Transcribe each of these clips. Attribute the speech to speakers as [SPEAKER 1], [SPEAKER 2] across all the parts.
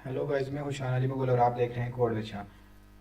[SPEAKER 1] Hello guys, मैं खुशान अली मुगल और आप देख रहे हैं कोड विच।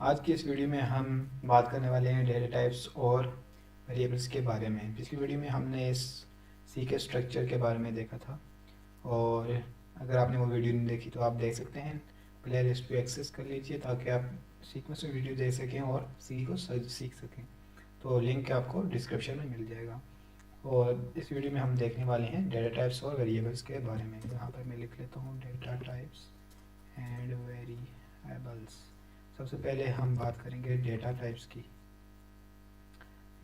[SPEAKER 1] आज की इस वीडियो में हम बात करने वाले हैं डेटा टाइप्स और वेरिएबल्स के बारे में। पिछली वीडियो में हमने इस सी के स्ट्रक्चर के बारे में देखा था, और अगर आपने वो वीडियो नहीं देखी तो आप देख सकते हैं। प्ले लिस्ट पे एक्सेस कर लीजिए ताकि आप सीक्वेंस में वीडियो देख सकें और सी को सीख सकें। तो लिंक आपको डिस्क्रिप्शन में मिल जाएगा। और इस वीडियो में हम देखने वाले हैं डेटा टाइप्स और वेरिएबल्स के बारे में। यहाँ पर मैं लिख लेता हूँ डेटा टाइप्स एंड वेरिएबल्स। सबसे पहले हम बात करेंगे डेटा टाइप्स की।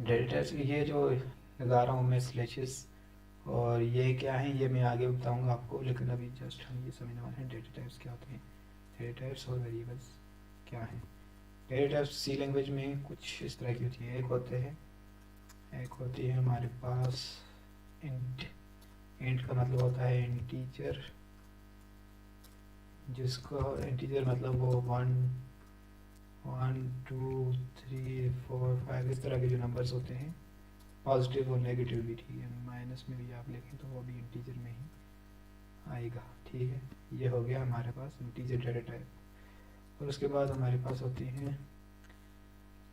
[SPEAKER 1] डेटा टाइप्स ये जो लगा रहा हूँ मैं स्लेशेस, और ये क्या है ये मैं आगे बताऊँगा आपको, लेकिन अभी जस्ट हम ये समझने वाले हैं डेटा टाइप्स क्या होते हैं। डेटा टाइप्स और वेरिएबल्स क्या हैं। डेटा टाइप्स सी लैंग्वेज में कुछ इस तरह की होती है। एक होती है हमारे पास इंट। इंट का मतलब होता है इंटीजर, जिसको इंटीजर मतलब वो 1 2 3 4 5 इस तरह के जो नंबर्स होते हैं, पॉजिटिव और नेगेटिव भी। ठीक है, माइनस में भी आप लिखें तो वो भी इंटीजर में ही आएगा। ठीक है, ये हो गया हमारे पास इंटीजर डेटा टाइप। और उसके बाद हमारे पास होती हैं,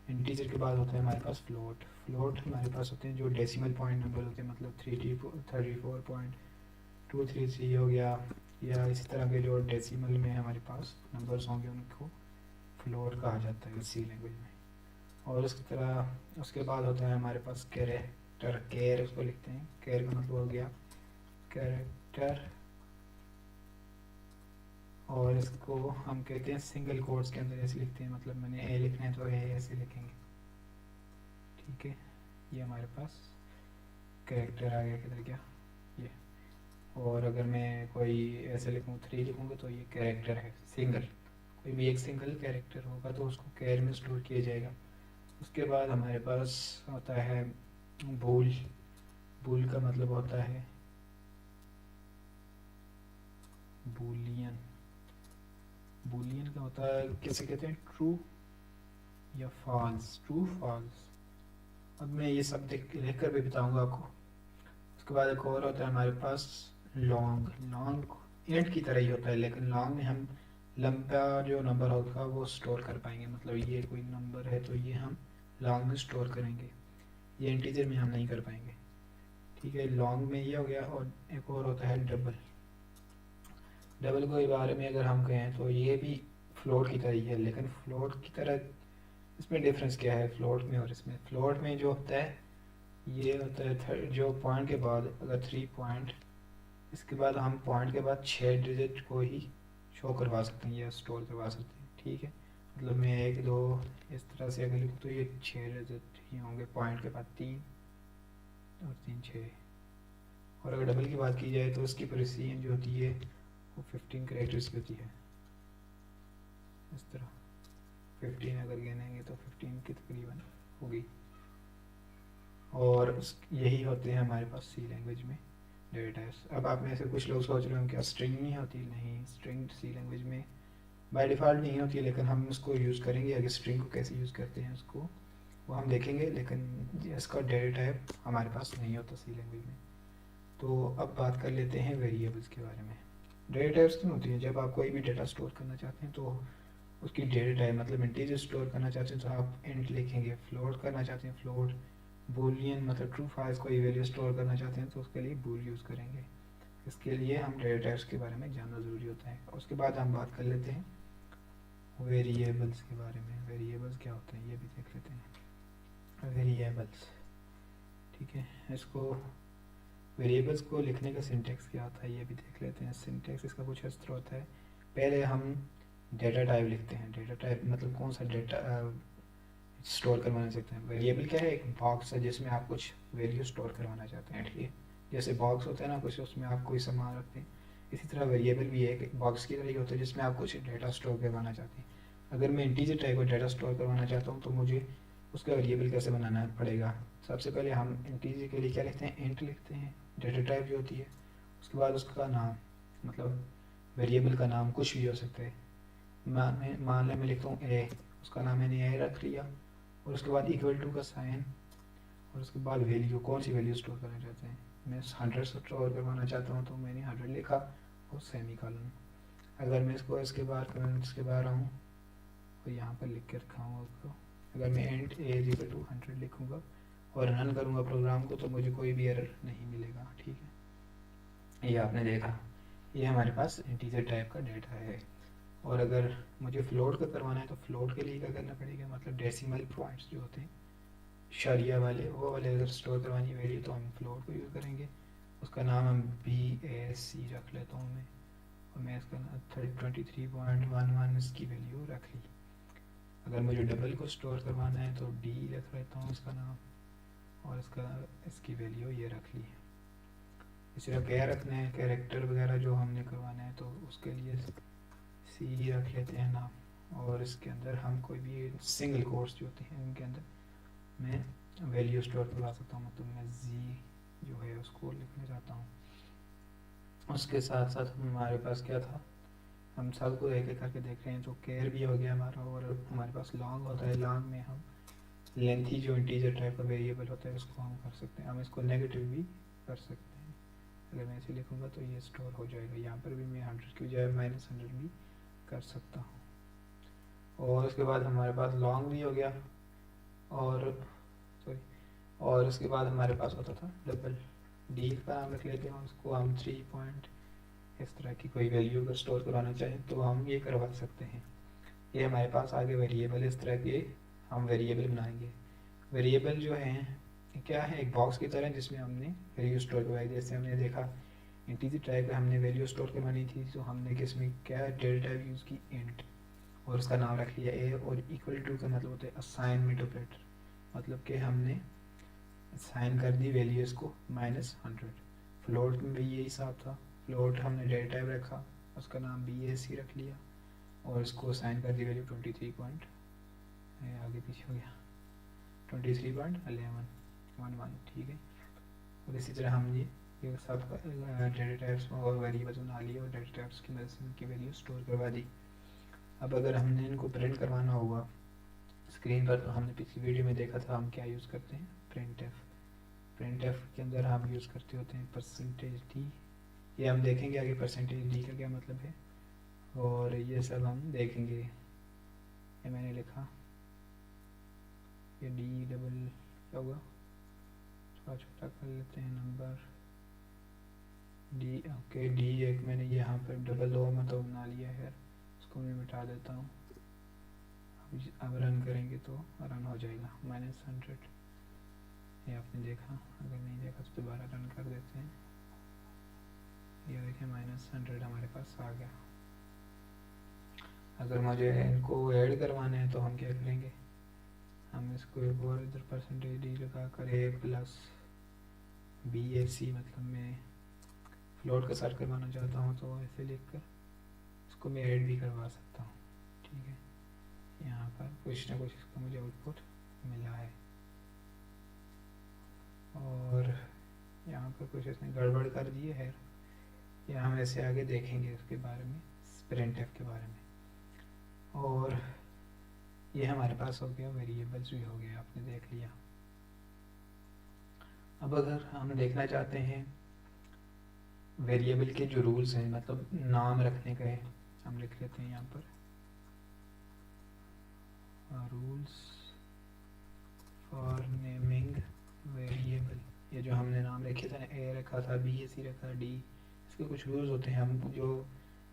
[SPEAKER 1] इंटीजर के बाद होता है हमारे पास फ्लोट। फ्लोट हमारे पास होते हैं जो डेसिमल पॉइंट नंबर होते हैं, मतलब 34.233 हो गया, या इसी तरह के जो डेसिमल में हमारे पास नंबर्स होंगे उनको फ्लोट कहा जाता है सी लैंग्वेज में। और इस तरह उसके बाद होता है हमारे पास कैरेक्टर। कैर उसको लिखते हैं, कैर का मतलब हो गया कैरेक्टर, और इसको हम कहते हैं सिंगल कोट्स के अंदर ऐसे लिखते हैं, मतलब मैंने ए लिखना है तो ए ऐसे लिखेंगे। ठीक है, ये हमारे पास कैरेक्टर आ गया। किधर गया ये। और अगर मैं कोई ऐसे लिखूँ 3 लिखूँगा तो ये कैरेक्टर है सिंगल। कोई भी एक सिंगल कैरेक्टर होगा तो उसको कैर में स्टोर किया जाएगा। उसके बाद हमारे पास होता है बूल। बूल का मतलब होता है बूलियन। बूलियन का होता है, कैसे कहते हैं, ट्रू या फॉल्स, ट्रू फॉल्स। अब मैं ये सब लिख कर भी बताऊंगा आपको। उसके बाद एक और होता है हमारे पास लॉन्ग। लॉन्ग इंट की तरह ही होता है, लेकिन लॉन्ग में हम लंबा जो नंबर होगा वो स्टोर कर पाएंगे। मतलब ये कोई नंबर है तो ये हम लॉन्ग में स्टोर करेंगे, ये इंटीजर में हम नहीं कर पाएंगे। ठीक है, लॉन्ग में ये हो गया। और एक और होता है डबल। डबल के बारे में अगर हम कहें तो ये भी फ्लोट की तरह ही है, लेकिन फ्लोट की तरह इसमें डिफरेंस क्या है फ्लोट में और इसमें। फ्लोट में जो होता है ये होता है जो पॉइंट के बाद अगर 3 पॉइंट, इसके बाद हम पॉइंट के बाद 6 डिजिट को ही शो करवा सकते हैं या स्टोर करवा सकते हैं। ठीक है, मतलब मैं 1 2 इस तरह से अगर लिखूँ तो ये 6 डिजिट ही होंगे, पॉइंट के बाद 3 और 3 6। और अगर डबल की बात की जाए तो इसकी प्रेसिजन जो होती है वो 15 कैरेक्टर्स की होती है। इस तरह 15 अगर गिनेंगे तो 15 की तकरीबन होगी। और यही होते हैं हमारे पास सी लैंग्वेज में डेटा टाइप्स। अब आप में से कुछ लोग सोच रहे हो क्या स्ट्रिंग नहीं होती? नहीं, स्ट्रिंग सी लैंग्वेज में बाय डिफ़ॉल्ट नहीं होती है, लेकिन हम उसको यूज़ करेंगे। आगे स्ट्रिंग को कैसे यूज़ करते हैं उसको वो हम देखेंगे, लेकिन इसका डेटा टाइप हमारे पास नहीं होता सी लैंग्वेज में। तो अब बात कर लेते हैं वेरिएबल्स के बारे में। डेटा टाइप्स क्यों होती हैं? जब आप कोई भी डेटा स्टोर करना चाहते हैं तो उसकी डेटा टाइप, मतलब इंटीजर स्टोर करना चाहते हैं तो आप इंट लिखेंगे, फ्लोट करना चाहते हैं फ्लोट, बूलियन मतलब ट्रू फॉल्स कोई वैल्यू स्टोर करना चाहते हैं तो उसके लिए बूल यूज़ करेंगे। इसके लिए हम डेटा टाइप्स के बारे में जानना ज़रूरी होता है। उसके बाद हम बात कर लेते हैं वेरिएबल्स के बारे में। वेरिएबल्स क्या होते हैं ये भी देख लेते हैं। वेरिएबल्स, ठीक है, इसको वेरिएबल्स को लिखने का सिंटेक्स क्या होता है ये भी देख लेते हैं। सिंटेक्स इसका कुछ इस तरह होता है। पहले हम डेटा टाइप लिखते हैं। डेटा टाइप मतलब कौन सा डेटा स्टोर करवाना चाहते हैं। वेरिएबल क्या है? एक बॉक्स है जिसमें आप कुछ वैल्यू स्टोर करवाना चाहते हैं। ठीक है, जैसे बॉक्स होता है ना कुछ, उसमें आप कोई सामान रखते हैं, इसी तरह वेरिएबल भी एक बॉक्स की तरह ही होता है जिसमें आप कुछ डेटा स्टोर करवाना चाहते हैं। अगर मैं इंटीजर टाइप का डेटा स्टोर करवाना चाहता हूँ तो मुझे उसका वेरिएबल कैसे बनाना पड़ेगा। सबसे पहले हम इंटीजर के लिए क्या लिखते हैं? इंट लिखते हैं, डेटा टाइप जो होती है। उसके बाद उसका नाम, मतलब वेरिएबल का नाम कुछ भी हो सकता है। मान लें मैं लिखता हूँ ए, उसका नाम मैंने ए रख लिया। और उसके बाद इक्वल टू का साइन, और उसके बाद वैल्यू, कौन सी वैल्यू स्टोर करना चाहते हैं। मैं 100 स्टोर करवाना चाहता हूँ तो मैंने 100 लिखा और सेमी कॉलन। अगर मैं इसके बाहर आऊँ तो यहाँ पर लिख के रखा हूँ उसको, अगर मैं and a is equal to 100 लिखूँगा और रन करूँगा प्रोग्राम को तो मुझे कोई भी एरर नहीं मिलेगा। ठीक है, ये आपने देखा, ये हमारे पास इंटीजर टाइप का डेटा है। और अगर मुझे फ्लोट का करवाना है तो फ्लोट के लिए क्या करना पड़ेगा, मतलब डेसिमल पॉइंट्स जो होते हैं शरिया वाले, वो वाले अगर स्टोर करवानी वैल्यू तो हम फ्लोट को यूज़ करेंगे। उसका नाम हम BAC रख लेता हूँ मैं, और मैं इसका 23.11 इसकी वैल्यू रख ली। अगर मुझे डबल को स्टोर करवाना है तो D रख लेता हूँ इसका नाम, और इसकी वैल्यू ये रख ली। इस तरह क्या रखना है, कैरेक्टर वगैरह जो हमने करवाना है तो उसके लिए C रख लेते हैं नाम, और इसके अंदर हम कोई भी सिंगल कोर्स जो होते हैं उनके अंदर मैं वैल्यू स्टोर करवा सकता हूँ, मतलब मैं Z जो है उसको लिखना चाहता हूँ। उसके साथ साथ हमारे पास क्या था, हम सबको एक एक करके देख रहे हैं, तो केयर भी हो गया हमारा, और हमारे पास लॉन्ग होता है। लॉन्ग में हम लेंथी जो इंटीजर टाइप का वेरिएबल होता है उसको हम कर सकते हैं, हम इसको नेगेटिव भी कर सकते हैं। अगर मैं इसे लिखूँगा तो ये स्टोर हो जाएगा, यहाँ पर भी मैं 100 की बजाय -100 भी कर सकता हूँ। और उसके बाद हमारे पास लॉन्ग भी हो गया, और उसके बाद हमारे पास होता था डबल। D का नाम रख लेते हैं, उसको हम 3 पॉइंट इस तरह की कोई वैल्यू अगर स्टोर करवाना चाहें तो हम ये करवा सकते हैं। ये हमारे पास आगे वेरिएबल, इस तरह के हम वेरिएबल बनाएंगे। वेरिएबल जो हैं क्या है, एक बॉक्स की तरह जिसमें हमने वैल्यू स्टोर करवाई। जैसे हमने देखा इंटीजर टाइप में हमने वैल्यू स्टोर करवानी थी, तो हमने किसमें क्या डेटा टाइप यूज़ की, इंट, और उसका नाम रख लिया ए, और इक्वल टू का मतलब होता है असाइनमेंट ऑपरेटर, मतलब कि हमने साइन कर दी वैल्यू इसको -100। फ्लोट में भी यही हिसाब था, फ्लोट हमने डेटा टाइप रखा, उसका नाम BAC रख लिया, और इसको साइन कर दी वैल्यू 23 आगे पीछे हो गया 23.11। ठीक है, और इसी तरह हम ये सब डेटा टाइप्स और वेरिएबल्स बना लिए, और डेटा टाइप्स की मदद से इनकी वैल्यू स्टोर करवा दी। अब अगर हमने इनको प्रिंट करवाना होगा स्क्रीन पर, तो हमने पिछली वीडियो में देखा था हम क्या यूज़ करते हैं, प्रिंट एफ के अंदर हम यूज़ करते होते हैं %D। ये हम देखेंगे आगे %D का क्या मतलब है, और ये सब हम देखेंगे। ये मैंने लिखा, ये D डबल क्या होगा, थोड़ा छोटा कर लेते हैं नंबर D। ओके, D एक मैंने यहाँ पर डबल ओ मतलब बना लिया है, उसको मैं मिटा देता हूँ। अब रन करेंगे तो रन हो जाएगा -100। ये आपने देखा, अगर नहीं देखा तो दोबारा रन कर देते हैं। ये देखिए -100 हमारे पास आ गया। अगर मुझे इनको ऐड करवाना है तो हम क्या करेंगे, हम इसको एक और इधर %D लगा कर +BAC, मतलब मैं फ्लोट का सर्च करवाना चाहता हूँ तो ऐसे लिख कर इसको मैं ऐड भी करवा सकता हूँ। ठीक है, यहाँ पर कुछ ना कुछ इसका मुझे आउटपुट मिला है, और यहाँ पर कुछ इसने गड़बड़ कर दी है। ये हम ऐसे आगे देखेंगे इसके बारे में, printf के बारे में। और ये हमारे पास हो गया, वेरिएबल्स भी हो गया, आपने देख लिया। अब अगर हम देखना चाहते हैं वेरिएबल के जो रूल्स हैं, मतलब नाम रखने का है, हम लिख लेते हैं यहाँ पर रूल्स फॉर नेमिंग वेरिएबल। ये जो हमने नाम रखे थे ना, ए रखा था, BAC रखा, D, इसके कुछ रूल्स होते हैं हम जो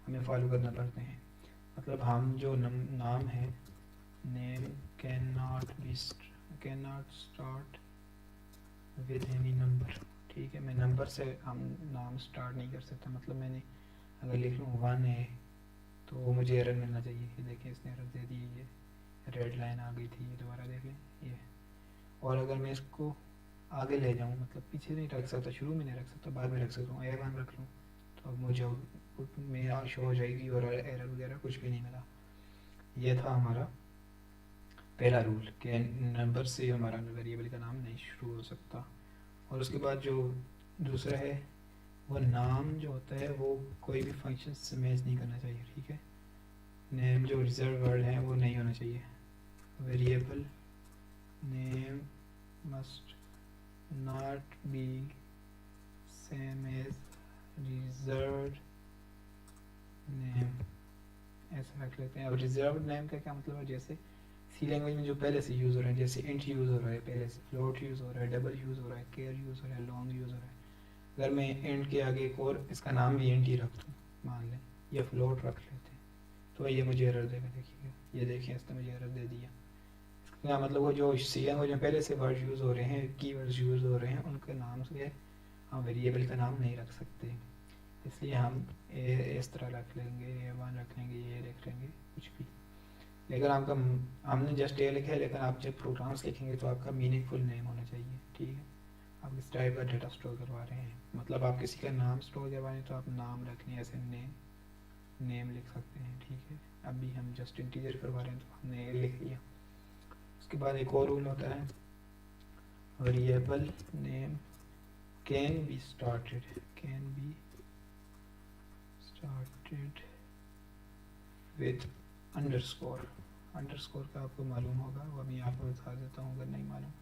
[SPEAKER 1] हमें फॉलो करना पड़ते हैं। मतलब हम जो नाम है, name can not start with any number. ठीक है, मैं नंबर से हम नाम स्टार्ट नहीं कर सकता, मतलब मैंने अगर लिख लूँ 1 है तो मुझे एरर मिलना चाहिए। ये देखिए इसने एरर दे दी, ये रेड लाइन आ गई थी, ये दोबारा देख लें ये। और अगर मैं इसको आगे ले जाऊँ, मतलब पीछे नहीं रख सकता, शुरू में नहीं रख सकता, बाद में रख सकता हूँ, A1 रख लूँ तो अब मुझे आउटपुट में शो हो जाएगी, और एरर वगैरह कुछ भी नहीं मिला। ये था हमारा पहला रूल कि नंबर से हमारा वेरिएबल का नाम नहीं शुरू हो सकता। और उसके बाद जो दूसरा है, वो नाम जो होता है वो कोई भी फंक्शन से मैच नहीं करना चाहिए। ठीक है, नेम जो रिजर्व वर्ड है वो नहीं होना चाहिए। Variable name must not be same as reserve name. ऐसा रख लेते हैं। अब रिजर्व्ड नेम का क्या मतलब है, जैसे सी लैंग्वेज में जो पहले से यूज़ हो रहे हैं, जैसे इंट यूज़ हो रहा है, पहले से फ्लोट यूज़ हो रहा है, डबल यूज़ हो रहा है, केयर यूज़ हो रहा है, लॉन्ग यूज़ हो रहा है। अगर मैं इंट के आगे एक और इसका नाम भी इंट ही रख दूँ, मान लें, या फ्लोट रख लेते हैं, तो ये मुझे एरर देगा। देखिएगा, ये देखिए इसने मुझे एरर दे दिया। इसका मतलब वो जो सी लैंग्वेज में पहले से वर्ड यूज़ हो रहे हैं, की वर्ड्स यूज़ हो रहे हैं, उनके नाम से हम वेरिएबल का नाम नहीं रख सकते, इसलिए हम इस तरह रख लेंगे, A1 रख लेंगे, ये रख लेंगे, कुछ भी। लेकिन आपका, हमने जस्ट ये लिखा है, लेकिन आप जब प्रोग्राम्स लिखेंगे तो आपका मीनिंगफुल नेम होना चाहिए, ठीक है। आप किस टाइप का डाटा स्टोर करवा रहे हैं, मतलब आप किसी का नाम स्टोर करवा रहे हैं तो आप नाम रखने, ऐसे नेम लिख सकते हैं, ठीक है। अभी हम जस्ट इंटीजर करवा रहे हैं तो हमने ये लिख लिया। उसके बाद एक और रूल होता है, variable name can be started with underscore का आपको मालूम होगा, वो मैं आपको बता देता हूँ अगर नहीं मालूम।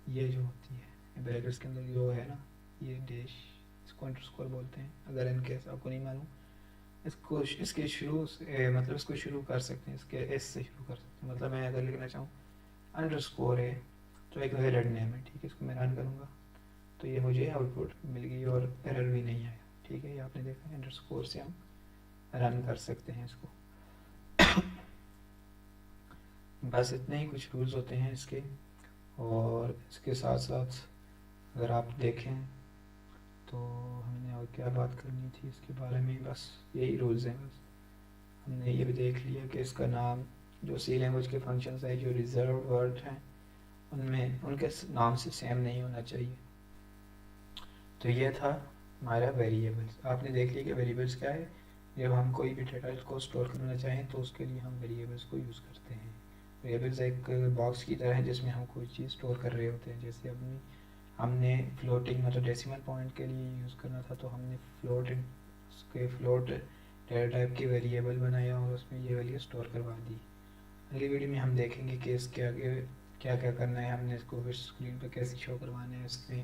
[SPEAKER 1] ये जो होती है ब्रैकेट्स के अंदर जो है ना, ये डैश, इसको अंडरस्कोर बोलते हैं। अगर इनकेस आपको नहीं मालूम, इसको इसके शुरू से, मतलब इसको शुरू कर सकते हैं, इसके एस से शुरू कर सकते हैं। मतलब मैं अगर लिखना चाहूँ अंडरस्कोर है तो एक वैलिड नेम है, ठीक है। इसको मैं रन करूँगा तो ये मुझे आउटपुट मिल गई और एरर भी नहीं आया, ठीक है। ये आपने देखा है, अंडरस्कोर से हम रन कर सकते हैं इसको। बस इतने ही कुछ रूल्स होते हैं इसके। और इसके साथ साथ अगर आप देखें तो हमने और क्या बात करनी थी इसके बारे में, बस यही रूल्स हैं। बस हमने ये भी देख लिया कि इसका नाम, जो सी लैंग्वेज के फंक्शंस है, जो रिजर्व वर्ड हैं, उनमें उनके नाम से सेम नहीं होना चाहिए। तो ये था हमारा वेरिएबल्स। आपने देख लिया कि वेरिएबल्स क्या है। जब हम कोई भी डेटा को स्टोर करना चाहें तो उसके लिए हम वेरिएबल्स को यूज़ करते हैं। वेरिएबल्स एक बॉक्स की तरह है जिसमें हम कोई चीज़ स्टोर कर रहे होते हैं। जैसे अभी हमने फ्लोटिंग, मतलब डेसिमल पॉइंट के लिए यूज़ करना था, तो हमने फ्लोट डेटा टाइप की वेरिएबल बनाया और उसमें ये वैल्यू स्टोर करवा दी। अगली वीडियो में हम देखेंगे कि इसके आगे क्या क्या करना है, हमने इसको स्क्रीन पर कैसे शो करवाना है, इसमें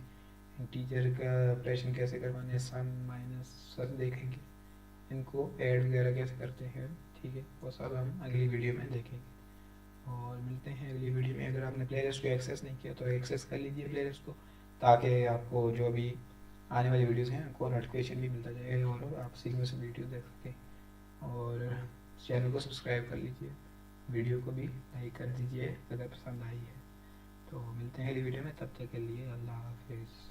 [SPEAKER 1] इंटीजर का ऑपरेशन कैसे करवाना है, सम माइनस सब देखेंगे, इनको ऐड वगैरह कैसे करते हैं, ठीक है। वो सब हम अगली वीडियो में देखेंगे। और मिलते हैं अगली वीडियो में। अगर आपने प्लेलिस्ट को एक्सेस नहीं किया तो एक्सेस कर लीजिए प्लेलिस्ट को, ताकि आपको जो भी आने वाली वीडियोज़ हैं उनको नोटिफिकेशन भी मिलता जाए और आप सीखने से वीडियो देख सकें। और चैनल को सब्सक्राइब कर लीजिए, वीडियो को भी लाइक कर दीजिए अगर पसंद आई है। तो मिलते हैं अगली वीडियो में, तब तक के लिए अल्लाह हाफिज़।